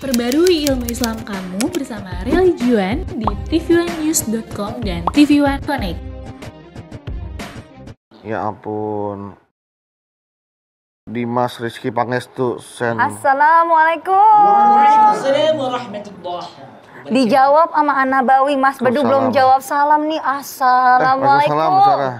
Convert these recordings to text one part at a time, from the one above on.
Perbarui ilmu Islam kamu bersama Religion di tv1news.com dan TV1 Connect. Ya ampun. Dimas Rizky Pangestu Sen. Assalamualaikum. Waalaikumsalam warahmatullahi wabarakatuh. Dijawab sama Anabawi. Mas Bedu belum jawab salam nih. Assalamualaikum. Waalaikumsalam, Sarah.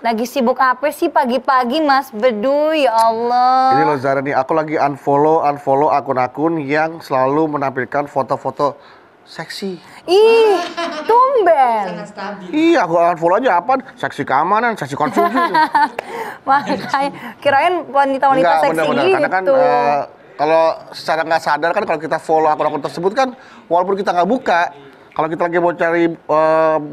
Lagi sibuk apa sih pagi-pagi Mas Bedu? Ya Allah. Ini loh Zara nih, aku lagi unfollow akun-akun yang selalu menampilkan foto-foto seksi. Ih, tumben. Sangat stabil. Iya, aku unfollow aja apaan? Seksi keamanan, seksi konsumsi. Makanya kirain wanita-wanita Enggak, seksi bener-bener. gitu. Karena kan kalau secara nggak sadar kan kalau kita follow akun-akun tersebut kan walaupun kita nggak buka, kalau kita lagi mau cari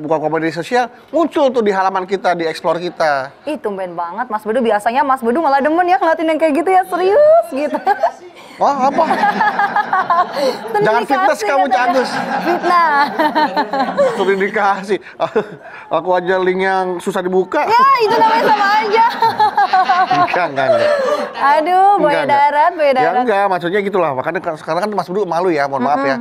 buka komedi sosial, muncul tuh di halaman kita, di explore kita. Ih, tumben banget Mas Bedu. Biasanya Mas Bedu malah demen ya ngeliatin yang kayak gitu ya, serius gitu. Wah, apa? Jangan fitness kamu, Cagus. Fitnah. Sudah dikasih. Aku aja link yang susah dibuka. Ya, itu namanya sama aja. Enggak. Aduh, buaya darat. Ya enggak, maksudnya gitulah. Makanya sekarang kan Mas Bedu malu ya, mohon maaf ya.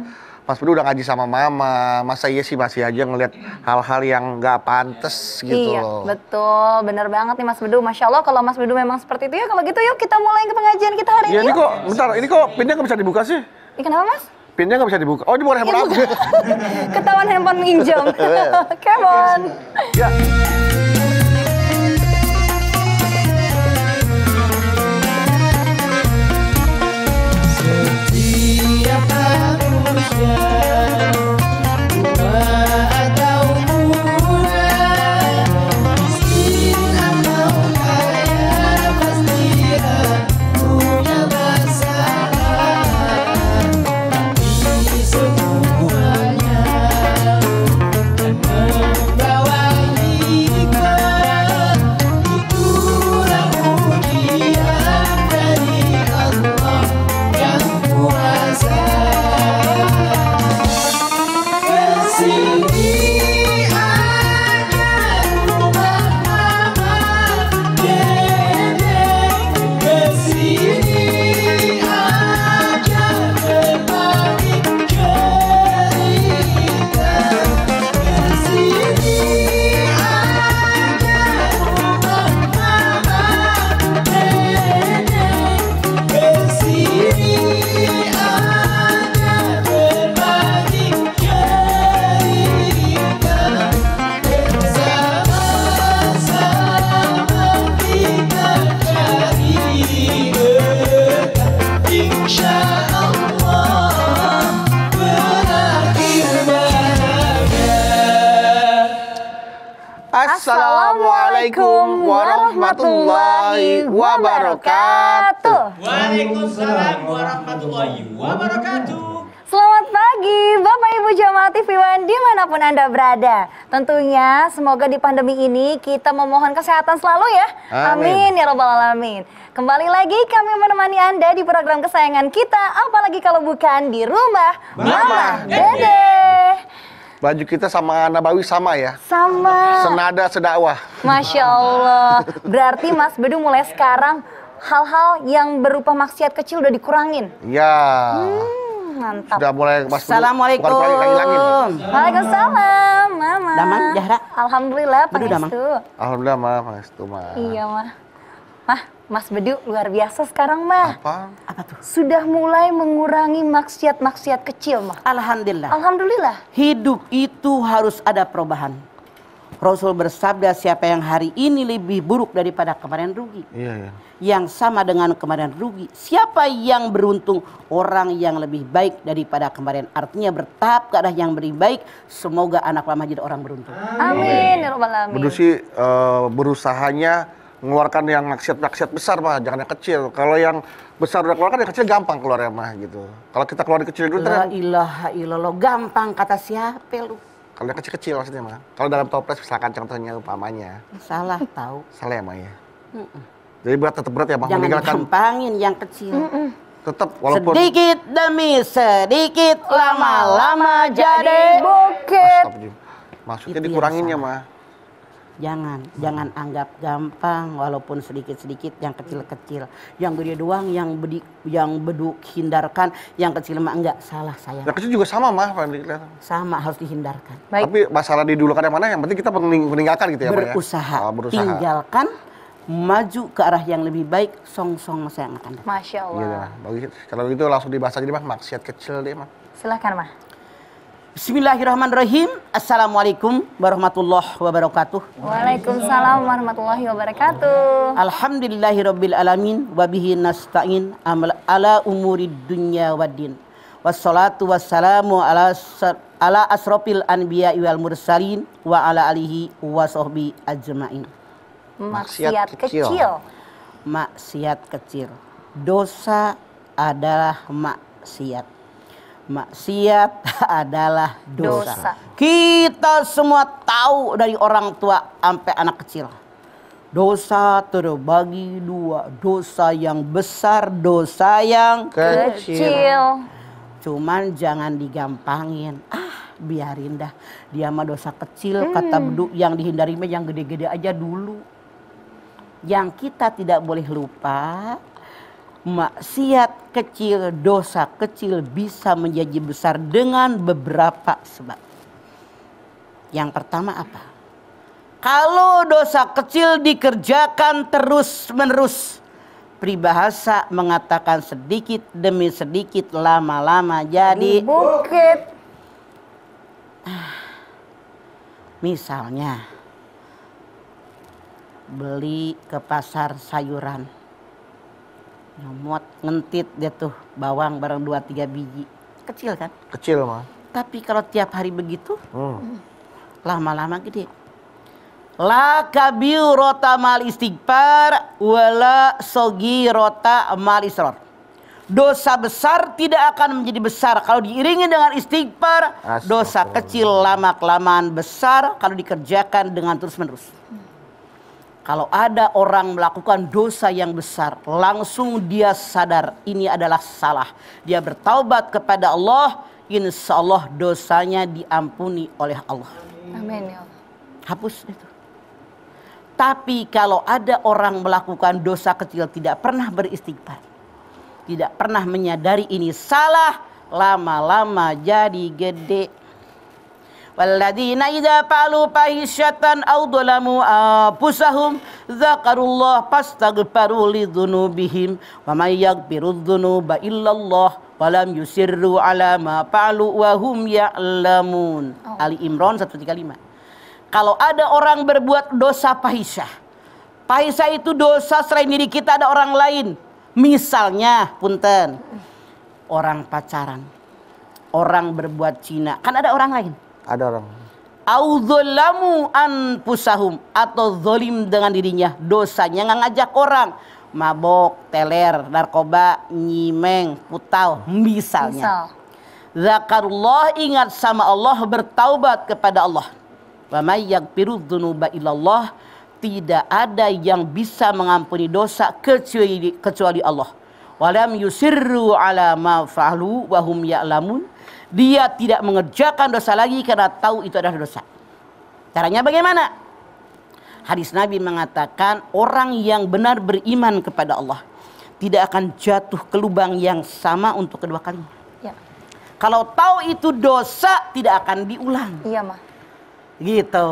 Mas Bedu udah ngaji sama mama, masa iya sih masih aja ngelihat hal-hal yang nggak pantes gitu Iya, loh. betul. Bener banget nih Mas Bedu. Masya Allah kalau Mas Bedu memang seperti itu ya. Kalau gitu yuk kita mulai ke pengajian kita hari Ya ini. ini kok, bentar, ini kok pinnya nggak bisa dibuka sih? Ih, kenapa Mas? Pinnya nggak bisa dibuka. Oh, ini bukan handphone aku. Ketahuan handphone minjem. Come on. Ya. Setiap manusia tua atau muda, miskin atau kaya, pasti punya masalah. Tapi semuanya akan membawa hikmah. Itulah ujian dari Allah yang kuasa. Kesini ada rumah mama, dedek. Kesini aja berbagi cerita. Kesini ada rumah mama, dedek. Kesini ada berbagi cerita. Bersama-sama kita cari berkah. Insya Allah berakhir bahagia. Assalamualaikum warahmatullahi wabarakatuh. Waalaikumsalam warahmatullahi wabarakatuh. Selamat pagi Bapak Ibu Jamaah TV1 dimanapun Anda berada. Tentunya semoga di pandemi ini kita memohon kesehatan selalu ya. Amin. Amin ya Rabbal Alamin. Kembali lagi kami menemani Anda di program kesayangan kita. Apalagi kalau bukan di rumah Mama Dede. Baju kita sama Nabawi sama ya. Sama. Senada sedakwah. Masya Allah. Berarti Mas Bedu mulai sekarang hal-hal yang berupa maksiat kecil udah dikurangin. Ya. Mantap. Sudah mulai Mas Bedu. Assalamualaikum. Bukan langit-langit. Waalaikumsalam, Mama. Damang, Jahra. Alhamdulillah, Bedu, Damang. Pangestu. Alhamdulillah, Mah. Pangestu, Mah. Iya, Mah. Mah, Mas Bedu luar biasa sekarang, Mah. Apa? Apa tuh? Sudah mulai mengurangi maksiat-maksiat kecil, Mah. Alhamdulillah. Alhamdulillah. Hidup itu harus ada perubahan. Rasul bersabda, siapa yang hari ini lebih buruk daripada kemarin rugi. Iya. Yang sama dengan kemarin rugi. Siapa yang beruntung? Orang yang lebih baik daripada kemarin. Artinya bertahap ke arah yang lebih baik. Semoga anak lama jadi orang beruntung. Amin ya Rabbal Alamin. Bedu sih berusahanya mengeluarkan yang maksiat-maksiat besar, Mah, jangan yang kecil. Kalau yang besar udah keluarkan, yang kecil gampang keluar ya, Mah, gitu. Kalau kita keluar kecil dulu, La ilaha illallah. Gampang kata siapa lu? kalau yang kecil-kecil maksudnya, Mah. Kalau dalam toples misalkan contohnya umpamanya. Salah tahu. Salah ya, Mah, ya. Jadi tetap berat ya, Mah, Jangan meninggalkan gampangin yang kecil. tetap walaupun Sedikit demi sedikit, lama-lama jadi bukit. Astagfirullah. Maksudnya Itu yang dikuranginnya, salah. Mah. Jangan anggap gampang walaupun sedikit-sedikit yang kecil-kecil. Yang gede doang yang beduk hindarkan, yang kecil mah enggak, salah sayang. Yang kecil juga sama mah, Sama harus dihindarkan. Baik. Tapi masalah didulukan yang mana, yang penting kita meninggalkan gitu ya, Pak ya? Berusaha. Berusaha. Tinggalkan, maju ke arah yang lebih baik, song-song masa yang akan datang. Masya Allah. Iya, bagus. Kalau gitu langsung dibahas aja deh, Mah. Maksiat kecil deh, Mah. Silahkan, Mah. Bismillahirrahmanirrahim. Assalamualaikum warahmatullahi wabarakatuh. Waalaikumsalam warahmatullahi wabarakatuh. Alhamdulillahirabbil alamin wa bihi nasta'in ala umurid dunya waddin. Wassalatu wassalamu ala asrofil anbiya wal mursalin wa ala alihi wa sahbihi ajmain. Maksiat kecil. Maksiat kecil. Dosa adalah maksiat. Maksiat adalah dosa. Kita semua tahu dari orang tua sampai anak kecil. Dosa terbagi dua. Dosa yang besar, dosa yang Kecil. Cuman jangan digampangin. Biarin dah. Dia mah dosa kecil. Kata beduk yang dihindari mah yang gede-gede aja dulu. Yang kita tidak boleh lupa, maksiat kecil, dosa kecil bisa menjadi besar dengan beberapa sebab. Yang pertama apa? Kalau dosa kecil dikerjakan terus-menerus, peribahasa mengatakan sedikit demi sedikit lama-lama jadi Bukit. Misalnya beli ke pasar sayuran, nyomot ngentit dia tuh bawang bareng 2-3 biji, kecil kan? Kecil, Mah. Tapi kalau tiap hari begitu, lama-lama gede. La kabirota mal istighfar wala sogirota mal israr. Dosa besar tidak akan menjadi besar kalau diiringi dengan istighfar. Dosa kecil lama-kelamaan besar kalau dikerjakan dengan terus-menerus. Kalau ada orang melakukan dosa yang besar, langsung dia sadar ini adalah salah. Dia bertaubat kepada Allah, insya Allah dosanya diampuni oleh Allah. Amin ya Allah. Hapus itu. Tapi kalau ada orang melakukan dosa kecil tidak pernah beristighfar, tidak pernah menyadari ini salah, lama-lama jadi gede. Walladzina idza fa'alu fahisyatan aw dzalamu anfusahum dzakarullah fastaghfiru lidzunubihim wa may yaghfiru dzunuba illallah wa lam yusirru ala ma fa'alu wa hum ya'lamun. Ali Imran 135. Kalau ada orang berbuat dosa fahisyah. Fahisyah itu dosa selain diri kita ada orang lain. Misalnya, punten, orang pacaran, orang berbuat zina, kan ada orang lain. Ada orang. Audzalamu anfusahum, atau zolim dengan dirinya, dosanya nggak ngajak orang, mabok, teler, narkoba, nyimeng, putau, misalnya. Zakarullah, ingat sama Allah, bertaubat kepada Allah. Wa may yaghfiru dzunuba illallah, tidak ada yang bisa mengampuni dosa kecuali Allah. Walam yusirru ala ma fa'alu wa hum ya'lamun. Dia tidak mengerjakan dosa lagi karena tahu itu adalah dosa. Caranya bagaimana? Hadis Nabi mengatakan orang yang benar beriman kepada Allah tidak akan jatuh ke lubang yang sama untuk kedua kalinya. Ya. Kalau tahu itu dosa tidak akan diulang. Iya, Mah. Gitu.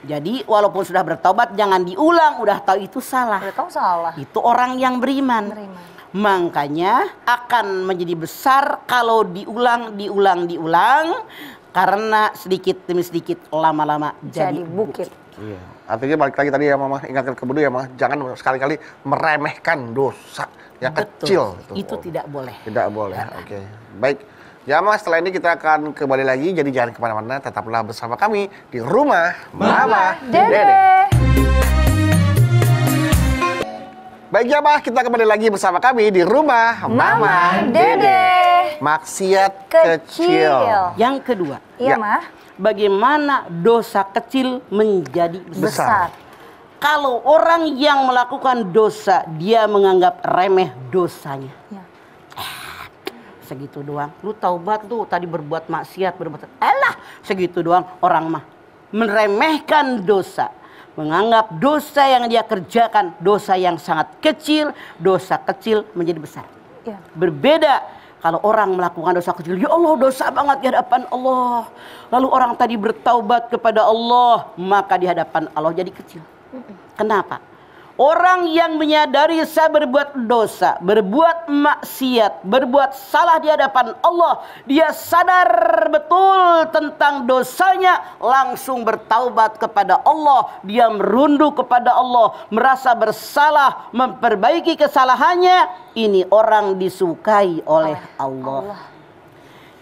Jadi walaupun sudah bertobat jangan diulang, udah tahu itu salah. Udah tahu salah. Itu orang yang beriman. Makanya akan menjadi besar kalau diulang karena sedikit demi sedikit lama-lama jadi bukit. Iya. Artinya balik lagi tadi ya Mama, ingatkan ke Bedu ya Mama, jangan sekali-kali meremehkan dosa yang kecil. Itu tidak boleh. Tidak boleh. Oke. Baik. Ya Mas, setelah ini kita akan kembali lagi, jadi jangan kemana-mana, tetaplah bersama kami di Rumah Mama Dede. Baik ya Mas, kita kembali lagi bersama kami di Rumah Mama Dede. Maksiat kecil. Yang kedua. Iya Mah. Bagaimana dosa kecil menjadi besar? Besar. Kalau orang yang melakukan dosa, dia menganggap remeh dosanya. Ya. Segitu doang. Lu taubat tuh tadi berbuat maksiat, alah segitu doang. Orang mah meremehkan dosa. menganggap dosa yang dia kerjakan dosa yang sangat kecil, dosa kecil menjadi besar. Ya. Berbeda kalau orang melakukan dosa kecil, ya Allah dosa banget di hadapan Allah. Lalu orang tadi bertaubat kepada Allah, maka di hadapan Allah jadi kecil. Kenapa? Orang yang menyadari saya berbuat dosa, berbuat maksiat, berbuat salah di hadapan Allah, dia sadar betul tentang dosanya, langsung bertaubat kepada Allah, dia merunduk kepada Allah, merasa bersalah, memperbaiki kesalahannya. Ini orang disukai oleh Allah.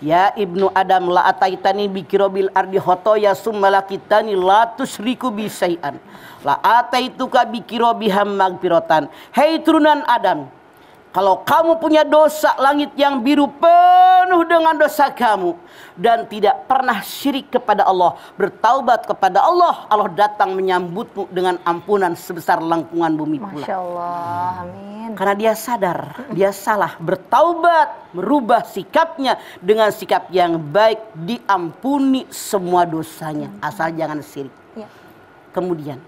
Ya ibnu Adam la ataitani bikirobil ardi khotoya summa lakitani la tusyriku bi syai'an la ataituka bikirobiham magfiratan. Hei turunan Adam, kalau kamu punya dosa, langit yang biru penuh dengan dosa kamu dan tidak pernah syirik kepada Allah, bertaubat kepada Allah, Allah datang menyambutmu dengan ampunan sebesar lengkungan bumi pula. Masya Allah, amin. Karena dia sadar, dia salah, bertaubat, merubah sikapnya dengan sikap yang baik, diampuni semua dosanya, asal jangan syirik. Ya. Kemudian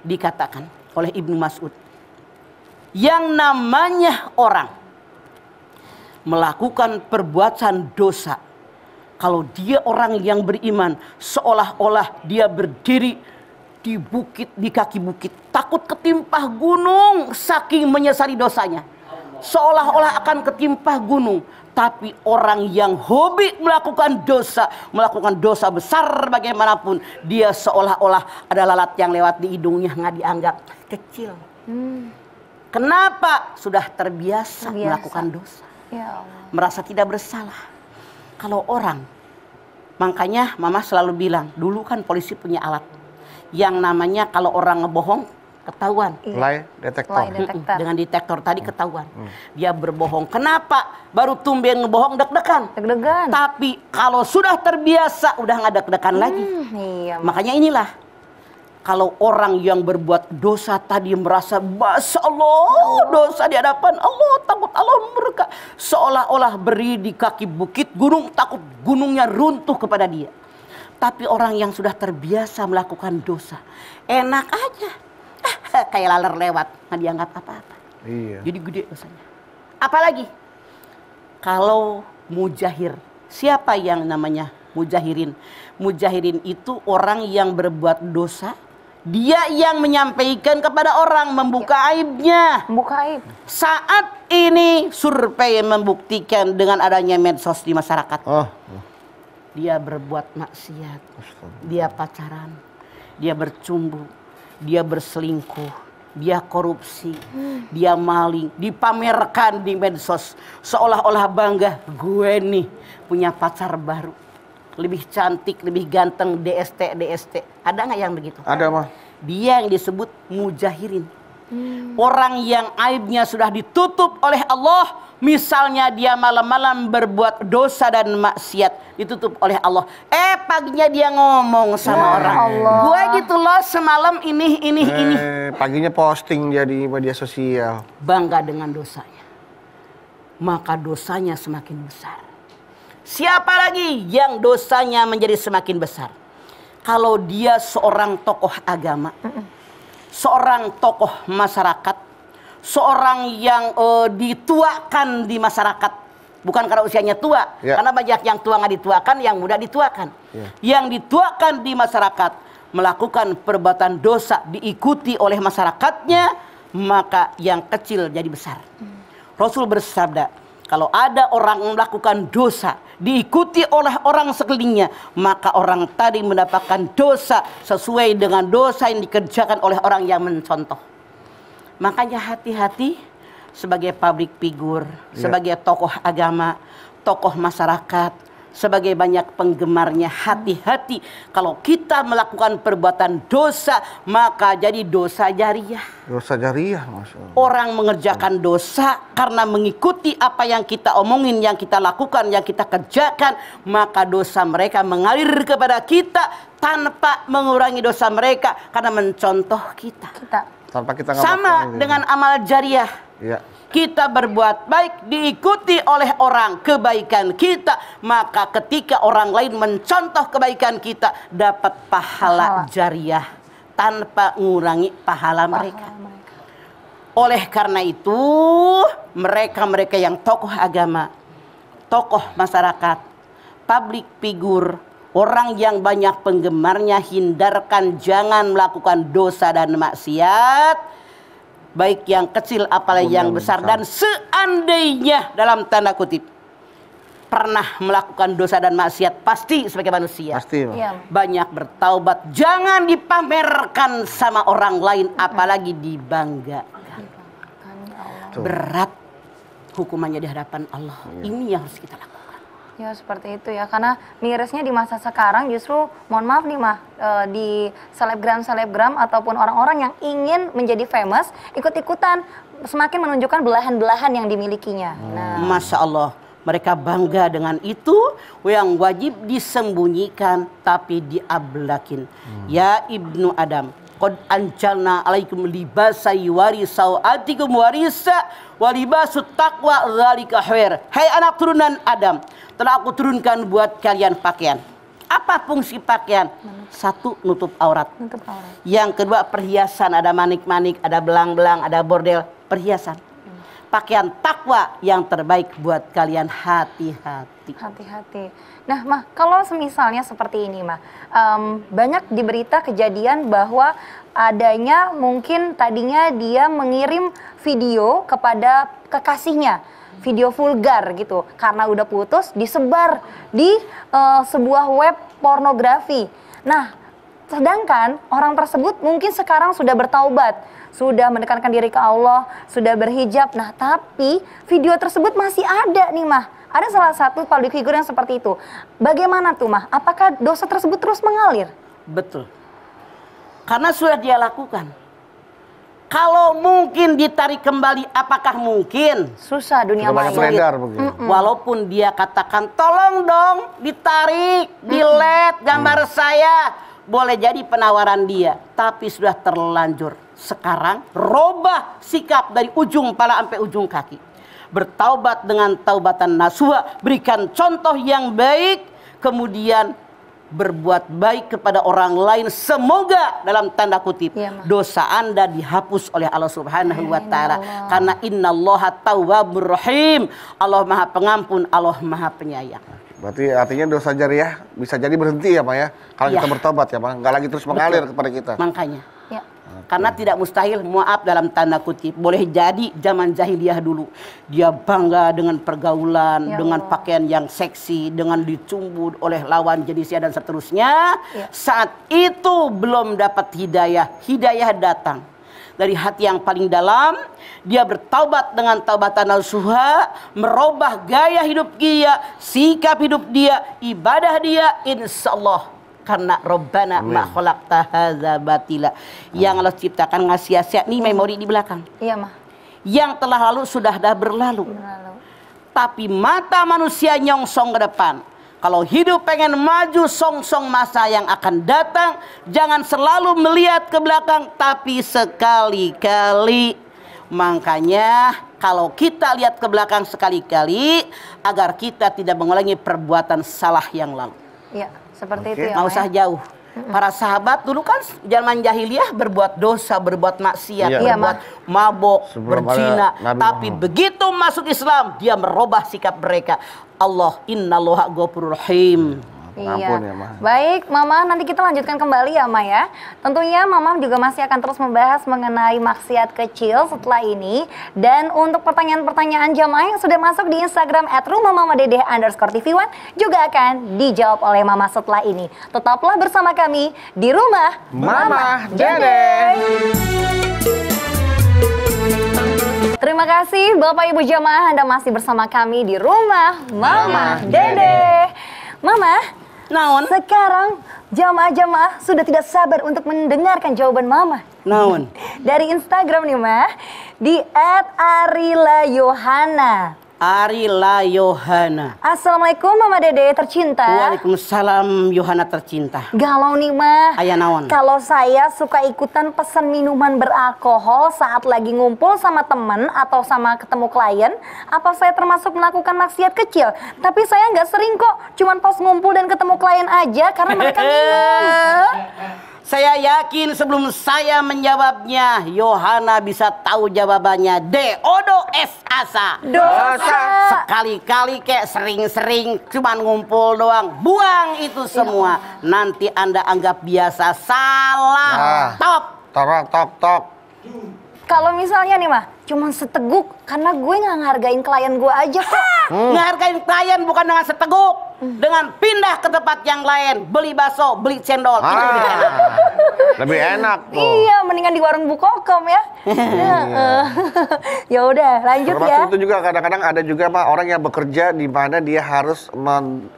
dikatakan oleh Ibnu Mas'ud, yang namanya orang melakukan perbuatan dosa, kalau dia orang yang beriman, seolah-olah dia berdiri di bukit, di kaki bukit, takut ketimpah gunung saking menyesali dosanya, seolah-olah akan ketimpah gunung. Tapi orang yang hobi melakukan dosa besar bagaimanapun, dia seolah-olah ada lalat yang lewat di hidungnya, nggak dianggap kecil. Kenapa? Sudah terbiasa melakukan dosa, Ya Allah. merasa tidak bersalah. Kalau orang, makanya mama selalu bilang, dulu kan polisi punya alat yang namanya kalau orang ngebohong ketahuan. Lie detector. Lie detector. Dengan detektor tadi ketahuan. Dia berbohong. Kenapa? Baru tumben ngebohong deg-degan. Deg-degan. Tapi kalau sudah terbiasa udah nggak deg-degan lagi. Iya. Makanya inilah, kalau orang yang berbuat dosa tadi merasa Masya Allah dosa di hadapan Allah, takut Allah murka, seolah-olah beri di kaki bukit gunung, takut gunungnya runtuh kepada dia. Tapi orang yang sudah terbiasa melakukan dosa, enak aja, kayak laler lewat, nggak dianggap apa-apa. Iya. Jadi gede dosanya. Apalagi kalau mujahir, siapa yang namanya mujahirin? Mujahirin itu orang yang berbuat dosa, dia yang menyampaikan kepada orang, membuka aibnya. Membuka aib. Saat ini survei membuktikan dengan adanya medsos di masyarakat, dia berbuat maksiat, dia pacaran, dia bercumbu, dia berselingkuh, dia korupsi, dia maling, dipamerkan di medsos, seolah-olah bangga, gue nih punya pacar baru, lebih cantik, lebih ganteng, DST. Ada nggak yang begitu? Ada mah. Dia yang disebut mujahirin. Orang yang aibnya sudah ditutup oleh Allah, misalnya dia malam-malam berbuat dosa dan maksiat, ditutup oleh Allah. Paginya dia ngomong sama orang, gue gitu loh semalam ini. Paginya posting dia di media sosial. Bangga dengan dosanya, maka dosanya semakin besar. Siapa lagi yang dosanya menjadi semakin besar? Kalau dia seorang tokoh agama, seorang tokoh masyarakat, seorang yang dituakan di masyarakat, bukan karena usianya tua, karena banyak yang tua nggak dituakan, yang muda dituakan. Yang dituakan di masyarakat melakukan perbuatan dosa diikuti oleh masyarakatnya, maka yang kecil jadi besar. Rasul bersabda, kalau ada orang melakukan dosa diikuti oleh orang sekelilingnya, maka orang tadi mendapatkan dosa sesuai dengan dosa yang dikerjakan oleh orang yang mencontoh. Makanya hati-hati sebagai public figure, sebagai tokoh agama, tokoh masyarakat, sebagai banyak penggemarnya, hati-hati kalau kita melakukan perbuatan dosa, maka jadi dosa jariah. Dosa jariah, Masya Allah. Orang mengerjakan dosa karena mengikuti apa yang kita omongin, yang kita lakukan, yang kita kerjakan, maka dosa mereka mengalir kepada kita tanpa mengurangi dosa mereka karena mencontoh kita. Tanpa kita sama dengan amal jariah. Iya. Kita berbuat baik diikuti oleh orang kebaikan kita, maka ketika orang lain mencontoh kebaikan kita dapat pahala jariah, tanpa mengurangi pahala mereka. Oleh karena itu, mereka-mereka yang tokoh agama, tokoh masyarakat, public figure, orang yang banyak penggemarnya, hindarkan, jangan melakukan dosa dan maksiat, baik yang kecil apalagi yang besar. Dan seandainya dalam tanda kutip pernah melakukan dosa dan maksiat, pasti sebagai manusia Pasti. Iya. banyak bertaubat, jangan dipamerkan sama orang lain, apalagi dibanggakan. Berat hukumannya di hadapan Allah. Ini yang harus kita lakukan. Ya seperti itu ya, karena mirisnya di masa sekarang justru, mohon maaf nih mah, di selebgram ataupun orang-orang yang ingin menjadi famous ikut-ikutan semakin menunjukkan belahan-belahan yang dimilikinya. Nah, Masya Allah, mereka bangga dengan itu yang wajib disembunyikan tapi diablakin. Ya Ibnu Adam, qad anjalna alaikum libasa yuwari sawatikum warisa walibasut taqwa dzalika khair. Hai anak turunan Adam, telah aku turunkan buat kalian pakaian. Apa fungsi pakaian? Satu, nutup aurat. untuk aurat. Yang kedua, perhiasan, ada manik-manik, ada belang-belang, ada bordel, perhiasan. Pakaian takwa yang terbaik buat kalian, hati-hati. Hati-hati. Nah, Mah, kalau semisalnya seperti ini, Mah, banyak di berita kejadian bahwa adanya mungkin tadinya dia mengirim video kepada kekasihnya, video vulgar gitu, karena udah putus disebar di sebuah web pornografi. Nah, sedangkan orang tersebut mungkin sekarang sudah bertaubat, sudah mendekatkan diri ke Allah, sudah berhijab. Nah, tapi video tersebut masih ada nih, Mah. Ada salah satu public figure yang seperti itu. Bagaimana tuh, Mah? Apakah dosa tersebut terus mengalir? Betul. Karena sudah dia lakukan. Kalau mungkin ditarik kembali, apakah mungkin? Susah dunia Sudah banyak maya. beredar begitu. Walaupun dia katakan, tolong dong ditarik, delete gambar saya. Boleh jadi penawaran dia, tapi sudah terlanjur. Sekarang robah sikap dari ujung kepala sampai ujung kaki. Bertaubat dengan taubatan nasuha, berikan contoh yang baik, kemudian berbuat baik kepada orang lain. Semoga dalam tanda kutip Ya, Ma. dosa Anda dihapus oleh Allah Subhanahu wa taala. Allah. Karena innallaha tawwabur rahim. Allah Maha Pengampun, Allah Maha Penyayang. Berarti artinya dosa jariah bisa jadi berhenti ya Pak ya. Kalau Ya. kita bertobat ya Pak, nggak lagi terus mengalir kepada kita. Makanya. Ya. Karena tidak mustahil, maaf dalam tanda kutip, boleh jadi zaman jahiliyah dulu dia bangga dengan pergaulan, Ya dengan Allah. pakaian yang seksi, dengan dicumbu oleh lawan jenisnya dan seterusnya. Ya. Saat itu belum dapat hidayah, hidayah datang dari hati yang paling dalam. Dia bertaubat dengan taubatan nasuha, merubah gaya hidup dia, sikap hidup dia, ibadah dia, insya Allah. Karena Rabbana ma khalaqta hadza batila. Yang Allah ciptakan nggak sia-sia. Nih memori di belakang. Iya, Mah. Yang telah lalu sudah dah berlalu. Lalu. Tapi mata manusia nyongsong ke depan. Kalau hidup pengen maju, songsong masa yang akan datang. Jangan selalu melihat ke belakang, tapi sekali-kali. Makanya kalau kita lihat ke belakang sekali-kali, agar kita tidak mengulangi perbuatan salah yang lalu. Iya, seperti Oke. itu ya, Nggak Mah, usah ya. jauh. Para sahabat dulu kan zaman jahiliyah berbuat dosa, berbuat maksiat, Iya. berbuat mabok, Sebelum berzina. ada Nabi Tapi Muhammad. begitu masuk Islam, dia merubah sikap mereka. Allah, innallaha ghafurur rahim. Ampun ya Mah. Baik, Mama, nanti kita lanjutkan kembali ya, Ma ya. Tentunya Mama juga masih akan terus membahas mengenai maksiat kecil setelah ini. Dan untuk pertanyaan-pertanyaan jamaah yang sudah masuk di Instagram @rumahmamadedeh_tv1 juga akan dijawab oleh Mama setelah ini. Tetaplah bersama kami di Rumah Mama Dedeh. Terima kasih Bapak Ibu jamaah, Anda masih bersama kami di Rumah Mama Dedeh. Mama, Naon? sekarang jamaah-jamaah sudah tidak sabar untuk mendengarkan jawaban Mama. Naon? Dari Instagram nih, Ma, di @arilayohana. Arila Yohana. Assalamualaikum Mama Dede tercinta. Waalaikumsalam Yohana tercinta. Galau nih, Ma. Aya naon? Kalau saya suka ikutan pesan minuman beralkohol saat lagi ngumpul sama temen atau sama ketemu klien, apa saya termasuk melakukan maksiat kecil? Tapi saya nggak sering kok, cuman pas ngumpul dan ketemu klien aja karena mereka minum. Saya yakin sebelum saya menjawabnya, Yohana bisa tahu jawabannya. Odo es asa. Dosa. Sekali-kali kayak sering-sering cuman ngumpul doang. Buang itu semua. Nanti Anda anggap biasa. Salah. Nah. Top. Tok. Kalau misalnya nih mah, cuman seteguk karena gue nggak ngehargain klien gue aja kok. Ngehargain klien bukan dengan seteguk. Dengan pindah ke tempat yang lain. Beli bakso, beli cendol. Itu lebih enak. Lebih enak tuh. Iya, mendingan di warung Bukokom ya. Ya udah, lanjut ya. Termasuk itu juga kadang-kadang ada juga mah orang yang bekerja di mana dia harus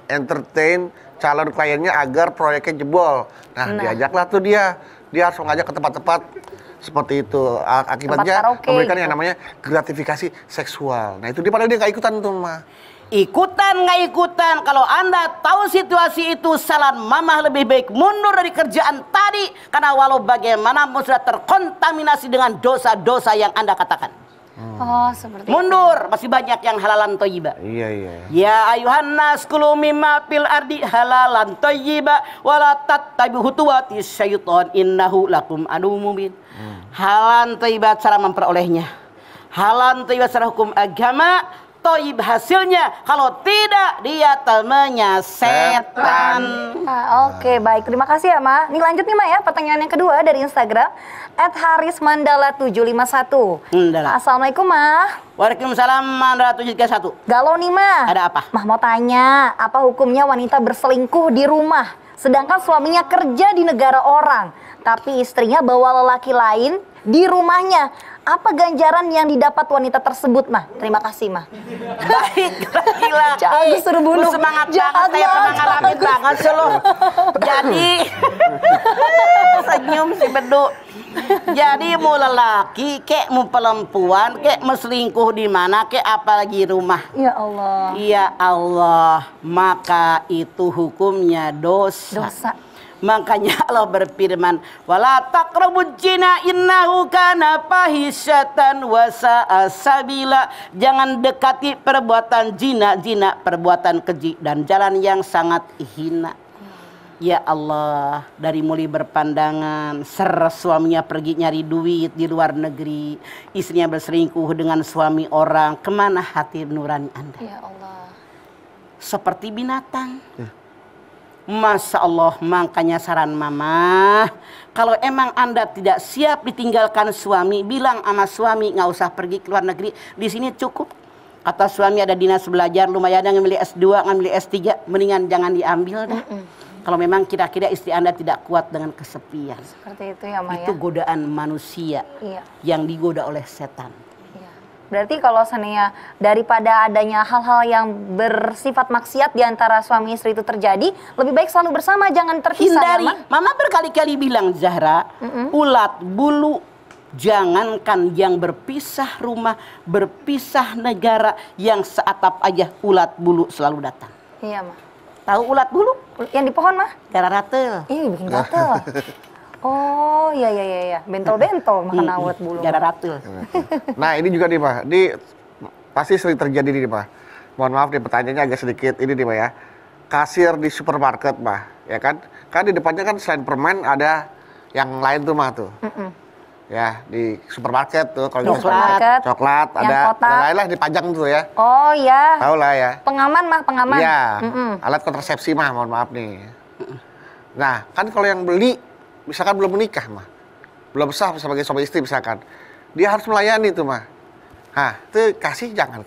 entertain calon kliennya agar proyeknya jebol. Nah, diajaklah tuh dia harus mengajak ke tempat-tempat seperti itu. Akibatnya memberikan yang namanya gratifikasi seksual. Nah, itu dia padahal dia nggak ikutan tuh mah. Ikutan nggak ikutan, kalau Anda tahu situasi itu, saran mamah lebih baik mundur dari kerjaan tadi. Karena walau bagaimanapun sudah terkontaminasi dengan dosa-dosa yang Anda katakan. Oh, seperti Mundur, masih banyak yang halalan thayyibah. Iya. Ya ayuhan nas kulu mimma fil ardi halalan thayyibah wala tattabi'u khutuwati syaiton innahu lakum aduwwum mubin. Halalan thayyibah cara memperolehnya. Halalan thayyibah secara hukum agama. Toib hasilnya, kalau tidak dia temannya setan. Oke, baik. Terima kasih ya, Ma. Nih lanjut nih, Ma ya. Pertanyaan yang kedua dari Instagram @harismandala751. Assalamualaikum, Ma. Waalaikumsalam Mandala 731. Galau nih, Ma. Ada apa? Mah mau tanya, apa hukumnya wanita berselingkuh di rumah, sedangkan suaminya kerja di negara orang, tapi istrinya bawa lelaki lain di rumahnya? Apa ganjaran yang didapat wanita tersebut, Mah? Terima kasih, Mah. Baik, gila. Agus suruh bunuh. Semangat banget, saya pernah ngalamin banget sih lo. Jadi, senyum si Bedu. Jadi mau lelaki, kek mau perempuan, kek mau selingkuh di mana, kek apalagi rumah. Ya Allah. Ya Allah, maka itu hukumnya dosa. Makanya Allah berfirman, wala taqrabuz zina innahu kana fahisyatan wa sa'a sabila. Jangan dekati perbuatan zina, perbuatan keji dan jalan yang sangat hina. Ya Allah, dari mulai berpandangan, suaminya pergi nyari duit di luar negeri, istrinya berselingkuh dengan suami orang, kemana hati nurani Anda? Ya Allah. Seperti binatang. Masya Allah, makanya saran mama, kalau emang Anda tidak siap ditinggalkan suami, bilang sama suami nggak usah pergi ke luar negeri, di sini cukup. Kata suami ada dinas belajar, lumayan ngambil S2, ngambil S3, mendingan jangan diambil dah. Kalau memang kira-kira istri Anda tidak kuat dengan kesepian. Seperti itu ya, Maya. Itu godaan manusia yang digoda oleh setan. Berarti kalau seandainya daripada adanya hal-hal yang bersifat maksiat di antara suami istri itu terjadi, lebih baik selalu bersama, jangan terpisah. Hindari. Ya, Mama berkali-kali bilang, Zahra, ulat bulu, jangankan yang berpisah rumah, berpisah negara, yang seatap aja ulat bulu selalu datang. Iya, Ma. Tahu ulat bulu? Yang di pohon, Ma? Gara ratel. Bikin gatel. Oh, iya. Bentol-bentol makan ulat bulu. Gara ratel. Nah, ini juga nih, Pak. Ini pasti sering terjadi nih, Pak. Mohon maaf nih, pertanyaannya agak sedikit. Ini nih, Pak ya. Kasir di supermarket, Pak. Ya kan? Kan di depannya kan selain permen ada yang lain tuh, Mah, tuh. Ya, di supermarket tuh. Kalau di supermarket. Coklat, ada yang lain lah dipajang tuh ya. Oh, iya. Tahu lah ya. Pengaman, Mah, pengaman. Iya. Alat kontrasepsi, Mah. Mohon maaf nih. Nah, kan kalau yang beli misalkan belum menikah, Mah, belum sah sebagai suami istri misalkan, dia harus melayani tuh, Mah. Nah, tuh kasih jangan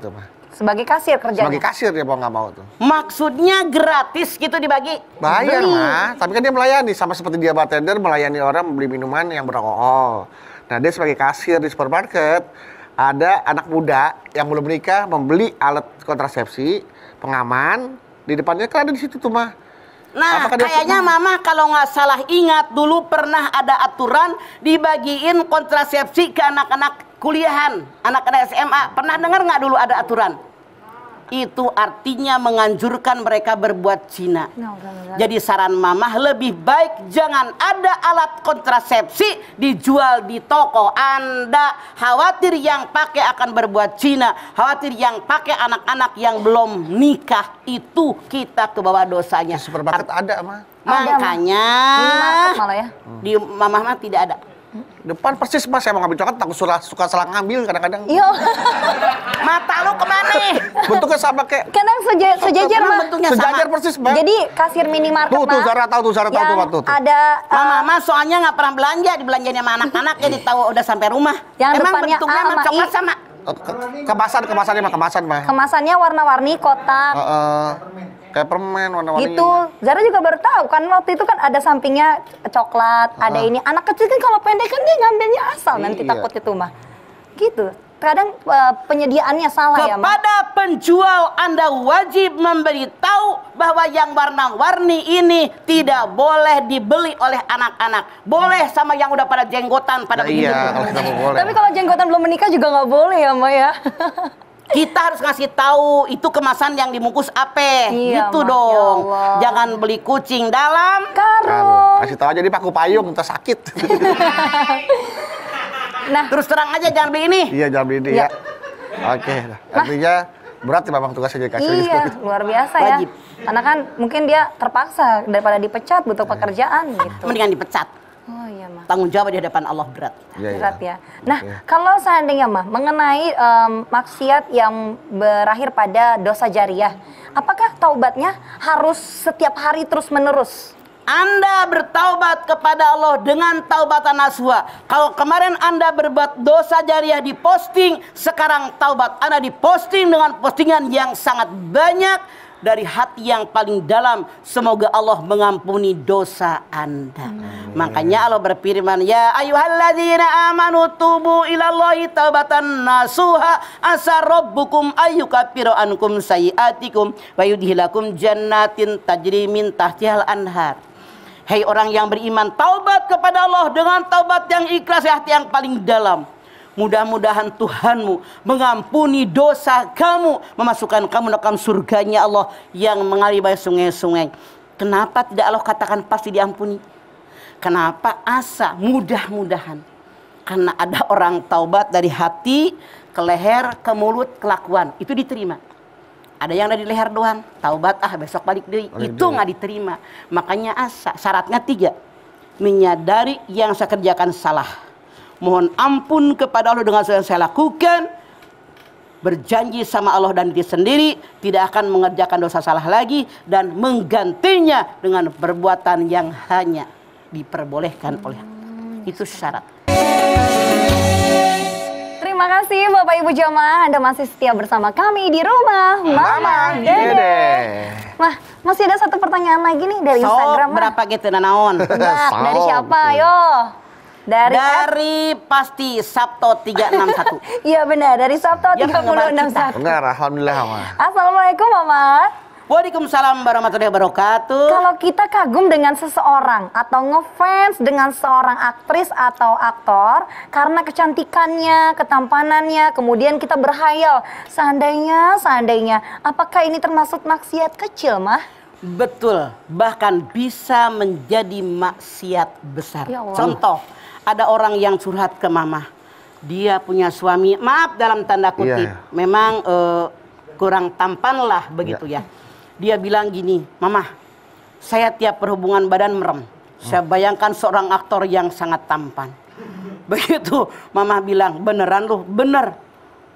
tuh, Mah. Sebagai kasir kerjanya. Sebagai kasir dia mau nggak mau tuh. Maksudnya gratis gitu dibagi? Bayar, Mah. Tapi kan dia melayani, sama seperti dia bartender melayani orang membeli minuman yang beralkohol. Nah, dia sebagai kasir di supermarket, ada anak muda yang belum menikah membeli alat kontrasepsi, pengaman, di depannya kan ada di situ tuh, Mah. Nah, kayaknya Mama kalau nggak salah ingat dulu pernah ada aturan dibagiin kontrasepsi ke anak-anak kuliahan, anak-anak SMA. Pernah dengar nggak dulu ada aturan? itu artinya menganjurkan mereka berbuat zina. Jadi saran mamah lebih baik jangan ada alat kontrasepsi dijual di toko. Anda khawatir yang pakai akan berbuat zina, khawatir yang pakai anak-anak yang belum nikah, itu kita ke bawah dosanya. Supermarket ada mah. Makanya Minimarket malah ya. di mamah mah tidak ada. Depan persis mas, saya mau ngambil coklat takut suka salah ngambil kadang-kadang. Iya. Mata lu kemana? Bentuknya sama kayak Kadang sejajar Emang mah. bentuknya sejajar sama. persis bang. Jadi kasir minimarket Tuh, mah. Zara tahu tuh, Zara tahu yang tuh. ada Mama soalnya nggak pernah belanja, dibelanjain sama anak-anak jadi tahu udah sampai rumah. Yang Emang depannya bentuknya A sama sama coklat I. sama. Kemasannya mah kemasan mah. kemasannya warna-warni kotak. Kayak permen warna-warni. Gitu. Zara juga baru tahu kan waktu itu kan ada sampingnya coklat, ada ini. Anak kecil kan kalau pendek kan dia ngambilnya asal nanti Iya. takut itu mah. Gitu. Kadang penyediaannya salah ya, Mah. Kepada penjual Anda wajib memberitahu bahwa yang warna-warni ini tidak boleh dibeli oleh anak-anak. Boleh sama yang udah pada jenggotan pada Nah, begitu. iya, kalau kita mau boleh. Tapi kalau jenggotan belum menikah juga nggak boleh ya, Mah ya. Kita harus ngasih tahu itu kemasan yang dibungkus apa. Iya, Gitu Mak, ya dong. Allah. Jangan beli kucing dalam. Karung. Kasih tahu aja di paku payung, kita sakit. Nah, Terus terang aja jangan beli ini. Iya, jangan beli ini Iya. ya. Oke, artinya berat ya memang tugasnya jadi kasir. iya, luar biasa Wajib. ya. Karena kan mungkin dia terpaksa daripada dipecat butuh pekerjaan gitu. Mendingan dipecat. Oh iya, Mah. Tanggung jawab di hadapan Allah berat. Iya, iya. Berat ya. Nah, kalau seandainya Mah mengenai maksiat yang berakhir pada dosa jariah, apakah taubatnya harus setiap hari terus-menerus? Anda bertaubat kepada Allah dengan taubatan nasuha. Kalau kemarin Anda berbuat dosa jariah di posting, sekarang taubat Anda diposting dengan postingan yang sangat banyak dari hati yang paling dalam. Semoga Allah mengampuni dosa Anda. Makanya Allah berfirman, ya ayyuhalladzina amanu tubu ilallahi taubatan nasuha asa rabbukum ayyukaffiru ankum sayiatikum wa yudhilakum jannatin tajri min tahtihal anhar. Hei orang yang beriman, taubat kepada Allah dengan taubat yang ikhlas di hati yang paling dalam. Mudah-mudahan Tuhanmu mengampuni dosa kamu, memasukkan kamu dalam surganya Allah yang mengalir banyak sungai-sungai. Kenapa tidak Allah katakan pasti diampuni? Kenapa asa? Mudah-mudahan. Karena ada orang taubat dari hati ke leher, ke mulut, kelakuan. Itu diterima. Ada yang dari leher doang, taubat besok balik deui. Itu nggak diterima. Makanya asa, syaratnya 3. Menyadari yang saya kerjakan salah. Mohon ampun kepada Allah dengan yang saya lakukan. Berjanji sama Allah dan diri sendiri tidak akan mengerjakan dosa salah lagi dan menggantinya dengan perbuatan yang hanya diperbolehkan oleh Allah. Itu syarat. Terima kasih Bapak Ibu jamaah, Anda masih setia bersama kami di rumah Mama Dede. Mah, masih ada satu pertanyaan lagi nih dari So, Instagram. Mah. berapa gitu naon? Nah, dari Sok, siapa? betul. Yo. Dari pasti Sabto 361. Iya benar, dari Sabto Ya, penggemar kita. 3061. Benar, alhamdulillah mah. Assalamualaikum Mama. Waalaikumsalam warahmatullahi wabarakatuh. Kalau kita kagum dengan seseorang atau ngefans dengan seorang aktris atau aktor karena kecantikannya, ketampanannya, kemudian kita berhayal, seandainya, apakah ini termasuk maksiat kecil, Mah? Betul, bahkan bisa menjadi maksiat besar. Ya Allah. Contoh, ada orang yang curhat ke mama. Dia punya suami, maaf dalam tanda kutip, Iya. memang kurang tampan lah begitu ya. Dia bilang gini, mama, saya tiap berhubungan badan merem. Saya bayangkan seorang aktor yang sangat tampan. Begitu, mama bilang, beneran lu? Bener.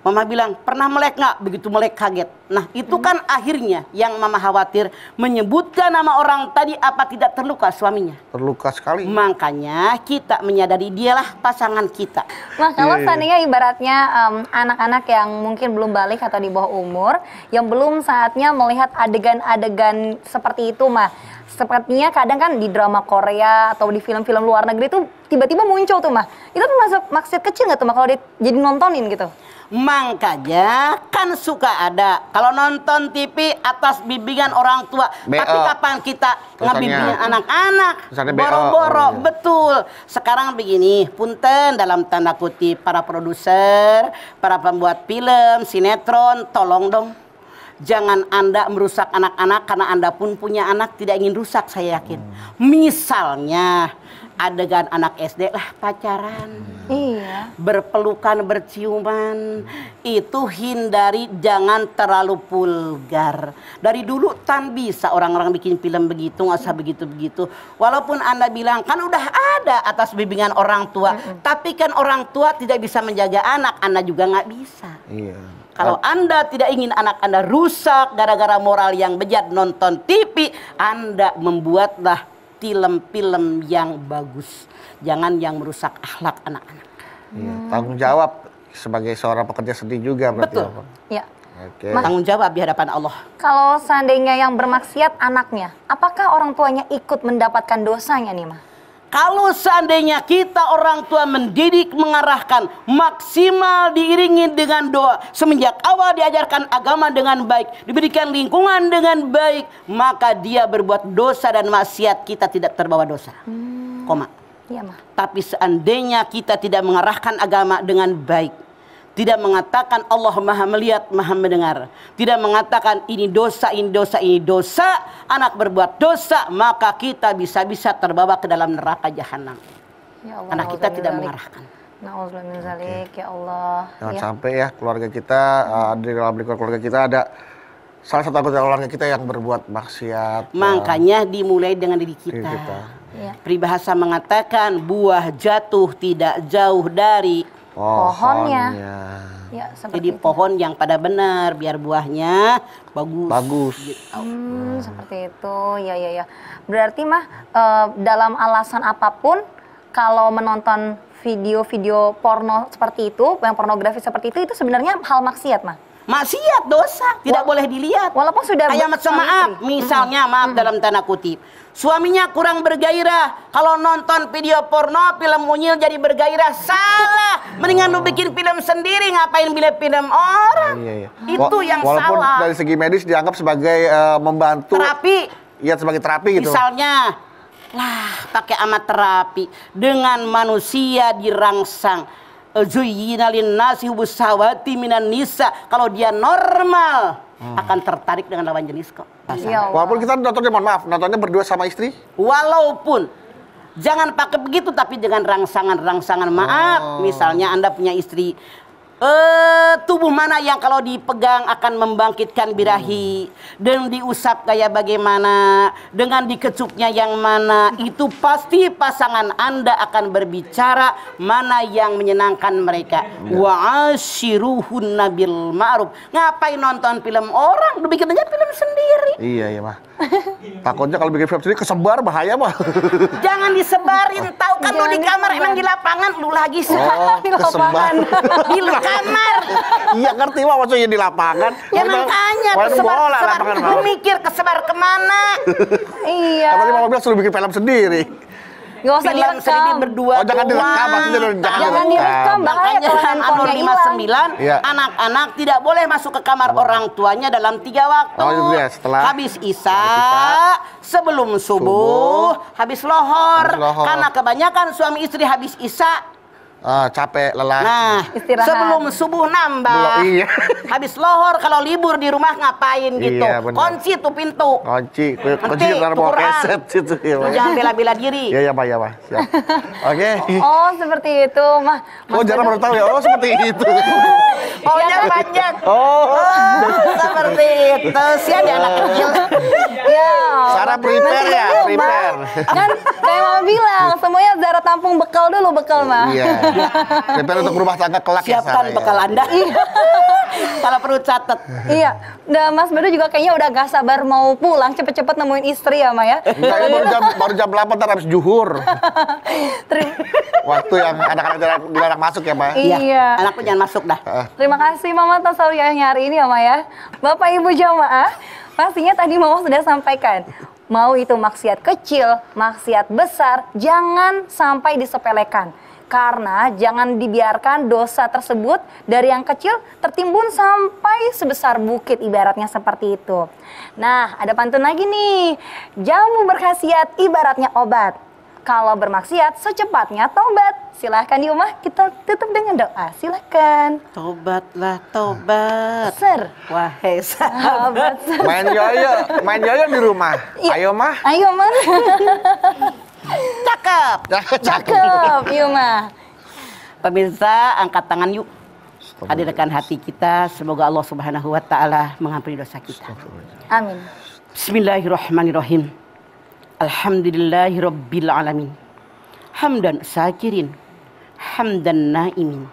Mama bilang, pernah melek nggak? Begitu melek kaget. Nah itu kan akhirnya yang mama khawatir menyebutkan nama orang tadi apa tidak terluka suaminya. Terluka sekali. Makanya kita menyadari dialah pasangan kita. Nah, kalau seandainya ibaratnya anak-anak yang mungkin belum balik atau di bawah umur, yang belum saatnya melihat adegan-adegan seperti itu, Mah. Sepertinya kadang kan di drama Korea atau di film-film luar negeri tuh tiba-tiba muncul tuh, Mah. Itu termasuk maksiat kecil nggak tuh, Mah, kalau jadi nontonin gitu? Makanya kan suka ada kalau nonton TV atas bimbingan orang tua. BO. Tapi kapan kita ngebimbing anak-anak? Misalnya BO. Boro-boro, Oh, iya. betul. Sekarang begini, punten dalam tanda kutip para produser, para pembuat film, sinetron, tolong dong. Jangan Anda merusak anak-anak karena Anda pun punya anak, tidak ingin rusak, saya yakin. Misalnya adegan anak SD lah pacaran. Iya. Berpelukan, berciuman, itu hindari, jangan terlalu vulgar. Dari dulu tan bisa orang-orang bikin film begitu, nggak usah begitu-begitu. Walaupun Anda bilang kan udah ada atas bimbingan orang tua, tapi kan orang tua tidak bisa menjaga anak, Anda juga nggak bisa. Iya. Kalau Anda tidak ingin anak Anda rusak gara-gara moral yang bejat nonton TV, Anda membuatlah film-film yang bagus. Jangan yang merusak akhlak anak-anak. Iya. Tanggung jawab sebagai seorang pekerja seni juga berarti. Betul. Bapak. Ya. Oke. Tanggung jawab di hadapan Allah. Kalau seandainya yang bermaksiat anaknya, apakah orang tuanya ikut mendapatkan dosanya nih, Mah? Kalau seandainya kita orang tua mendidik, mengarahkan, maksimal diiringi dengan doa, semenjak awal diajarkan agama dengan baik, diberikan lingkungan dengan baik, maka dia berbuat dosa dan maksiat, kita tidak terbawa dosa. Koma. Iya, Mah. Tapi seandainya kita tidak mengarahkan agama dengan baik, tidak mengatakan Allah maha melihat, maha mendengar, tidak mengatakan ini dosa, ini dosa, ini dosa, anak berbuat dosa, maka kita bisa-bisa terbawa ke dalam neraka jahanam. Ya Allah. Karena kita tidak na'udzubillah mengarahkan. Na'udzubillah min zalik, ya Allah. Jangan Ya. sampai ya keluarga kita, di dalam lingkungan keluarga kita ada salah satu anggota keluarga kita yang berbuat maksiat. Makanya dimulai dengan diri diri kita. kita. Ya. Peribahasa mengatakan buah jatuh tidak jauh dari. Pohonnya. Ya, seperti Jadi itu. pohon yang pada benar biar buahnya bagus. Bagus. Seperti itu. Ya, ya, ya. Berarti, Mah, dalam alasan apapun, kalau menonton video-video porno seperti itu, yang pornografi seperti itu sebenarnya hal maksiat, Mah. Maksiat, dosa, tidak boleh dilihat. Walaupun sudah Kayak macam suami maaf, istri. misalnya maaf dalam tanda kutip. Suaminya kurang bergairah, kalau nonton video porno, film monyil jadi bergairah, salah. Mendingan lu bikin film sendiri, ngapain bikin film orang? Iya, iya. Itu yang walaupun salah. dari segi medis dianggap sebagai membantu. Terapi, Iya, sebagai terapi gitu. misalnya, lah pakai amat terapi dengan manusia dirangsang. Zuyyina linnasi hubbus syahawati minan nisa. Kalau dia normal akan tertarik dengan lawan jenis kok. Ya Allah. Walaupun kita nontonnya, mohon maaf, nontonnya berdua sama istri. Walaupun jangan pakai begitu, tapi dengan rangsangan-rangsangan. Maaf, misalnya Anda punya istri, tubuh mana yang kalau dipegang akan membangkitkan birahi, dan diusap kayak bagaimana, dengan dikecupnya yang mana, itu pasti pasangan Anda akan berbicara mana yang menyenangkan mereka. Wa ashiruhunna bil ma'ruf. Ngapain nonton film orang, lu bikin aja film sendiri. Iya, iya, Mah. Takutnya kalau bikin film sendiri kesebar, bahaya, Mah. Jangan disebarin, tahu kan lu di Jangan kamar, disebar. emang di lapangan lu lagi Oh, Di lapangan. di kamar. Iya, ngerti, Mah, maksudnya di lapangan. Ya makanya Main kesebar, bola kesebar. lapangan, Lu Mah. mikir kesebar kemana? Iya. Katanya Mama bilang suruh bikin film sendiri. Gak usah Film sendiri direkam. berdua. Oh, jangan direkam, doang. maksudnya Jangan direkam, bahaya Makanya kalau dalam Anur handphonenya hilang. 59, Iya. anak-anak tidak boleh masuk ke kamar orang tuanya dalam 3 waktu. Oh, itu ya, setelah habis isya, sebelum subuh, Subuh, habis lohor. habis lohor. Karena kebanyakan suami istri habis isya, capek, lelah. nah, Istirahat. sebelum subuh nambah. Belum, iya. Habis lohor kalau libur di rumah ngapain gitu. Iya, benar. Kunci tuh pintu. Kunci Nanti ntar mau tukeran. keset situ ya, Lu Mah. jangan bela-bela diri. Iya, iya, Pak, ya, Pak. Siap. Oke. Oh, seperti itu, Mah. Oh, jarang baru tahu ya. Oh, seperti itu. Ohnya panjang. Oh. Seperti itu sih ada anak kecil. Ya. Sarah prepare ya, prepare. Kan kayak Mama bilang, semuanya Zara tampung bekal dulu, bekal, Mah. Iya. Prepare untuk berumah tangga kelak ya, Siapkan Sarah, bekal ya. Anda. Kalau perlu catat. Iya. Dan Mas Bedu juga kayaknya udah gak sabar mau pulang cepet-cepet nemuin istri ya, Ma ya. Enggak, ini baru jam 8 ntar habis zuhur. Terima, Waktu yang anak-anak dilarang masuk ya, Pak. Iya. Anakku jangan masuk dah. Terima kasih Mama atas sauyahnya hari ini ya, Ma ya. Bapak Ibu jamaah, pastinya tadi Mama sudah sampaikan. Mau itu maksiat kecil, maksiat besar, jangan sampai disepelekan. Karena jangan dibiarkan dosa tersebut dari yang kecil tertimbun sampai sebesar bukit, ibaratnya seperti itu. Nah, ada pantun lagi nih. Jamu berkhasiat ibaratnya obat. Kalau bermaksiat, secepatnya tobat. Silahkan di rumah, kita tutup dengan doa. Silahkan. Tobatlah, tobat. Ser. Wahai sahabat. Main yoyo di rumah. Iya. Ayo mah. Ayo, Man. Cakep. Cakep, yuk, Ma. Pemirsa, angkat tangan yuk. Hadirkan hati kita. Semoga Allah Subhanahu wa Ta'ala mengampuni dosa kita. Amin. Bismillahirrahmanirrahim. Alhamdulillahirabbil alamin. Hamdan syakirin, hamdan naimin,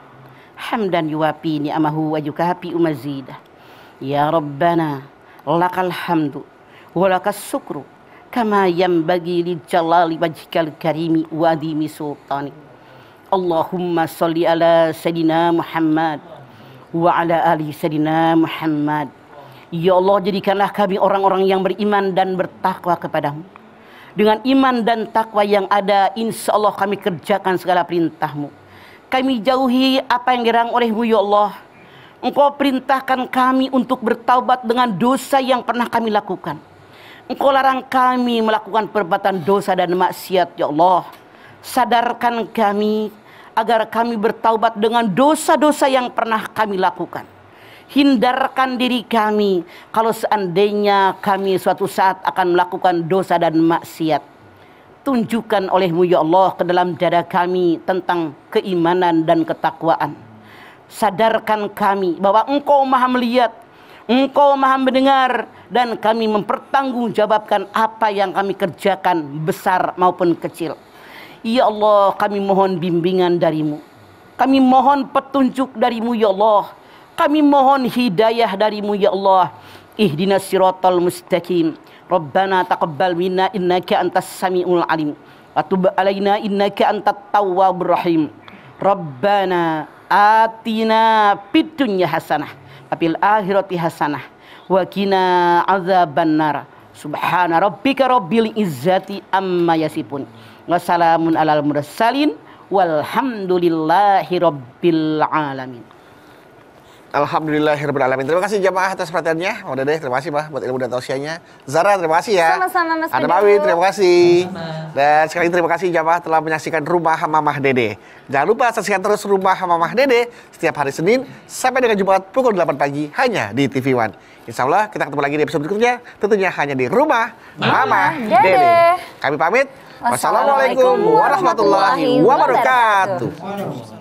hamdan yuwafi ni'amahu wa yukafi mazidah. Ya Rabbana, lakal hamdu wa lakas syukru kama yanbaghi li jalali wajhikal karimi wa adimi sultanik. Allahumma sholli ala sayidina Muhammad wa ala ali sayidina Muhammad. Ya Allah, jadikanlah kami orang-orang yang beriman dan bertakwa kepadamu. Dengan iman dan takwa yang ada, insya Allah kami kerjakan segala perintah-Mu. Kami jauhi apa yang dilarang oleh-Mu, ya Allah. Engkau perintahkan kami untuk bertaubat dengan dosa yang pernah kami lakukan. Engkau larang kami melakukan perbuatan dosa dan maksiat, ya Allah. Sadarkan kami agar kami bertaubat dengan dosa-dosa yang pernah kami lakukan. Hindarkan diri kami kalau seandainya kami suatu saat akan melakukan dosa dan maksiat. Tunjukkan oleh-Mu, ya Allah, ke dalam dada kami tentang keimanan dan ketakwaan. Sadarkan kami bahwa Engkau Maha melihat, Engkau Maha mendengar, dan kami mempertanggungjawabkan apa yang kami kerjakan, besar maupun kecil. Ya Allah, kami mohon bimbingan dari-Mu. Kami mohon petunjuk dari-Mu, ya Allah. Kami mohon hidayah dari-Mu, ya Allah. Ihdinas siratal mustaqim. Rabbana taqabbal minna innaka antas samiul alim. Wa tub alaina innaka antat tawwabur rahim. Rabbana atina fid dunya hasanah wa fil akhirati hasanah wa qina azabannar. Subhana rabbika rabbil izzati amma yasifun. Wassalamun alal mursalin walhamdulillahi rabbil alamin. Alhamdulillahirrahmanirrahim. Terima kasih jamaah atas perhatiannya. Mau Dede, terima kasih buat ilmu dan tausiahnya. Zara, terima kasih ya. Sama-sama, Mas Ada Fido. Mawi, terima kasih. Dan sekali lagi terima kasih jamaah telah menyaksikan Rumah Mamah Dede. Jangan lupa saksikan terus Rumah Mamah Dede setiap hari Senin sampai dengan Jumat pukul 8 pagi hanya di TV One. Insya Allah kita ketemu lagi di episode berikutnya, tentunya hanya di Rumah Mamah Dede. Kami pamit. Wassalamualaikum warahmatullahi wabarakatuh.